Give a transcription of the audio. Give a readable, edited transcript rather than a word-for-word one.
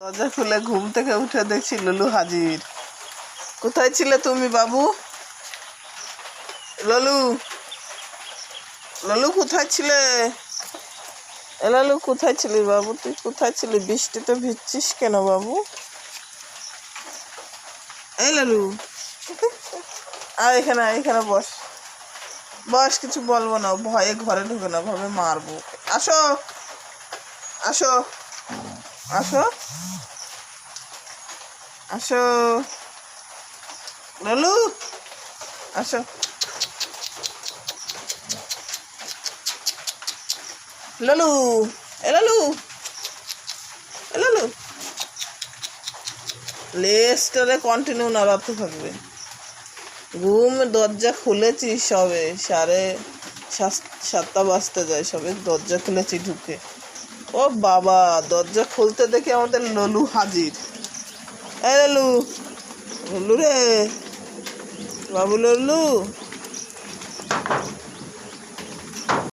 দরজা খুলে ঘুম থেকে উঠে দেখছি লুলু হাজির। কোথায় ছিলে তুমি বাবু? ললু, ললু কোথায় ছিলে? লালু কোথায় ছিলি বাবু? তুই কোথায় ছিলি? বৃষ্টিতে ভিজছিস কেন বাবু? এই লালু, আর এখানে এখানে বস, বস, কিছু বলবো না, ভয়ে ঘরে ঢুকে না, ভাবে মারবো। আসো আসো আসো আসো লালু, আসো। লালু, এ লালু, এ লালু, লেজটারে কন্টিনিউ নাড়াতে থাকবে। ঘুম দরজা খুলেছি সবে, 7:30 বাজতে যায়, সবে দরজা খুলেছি ঢুকে। ও বাবা, দরজা খুলতে দেখি আমাদের ললু হাজির। এ ললু, ললু রে বাবু, ললু।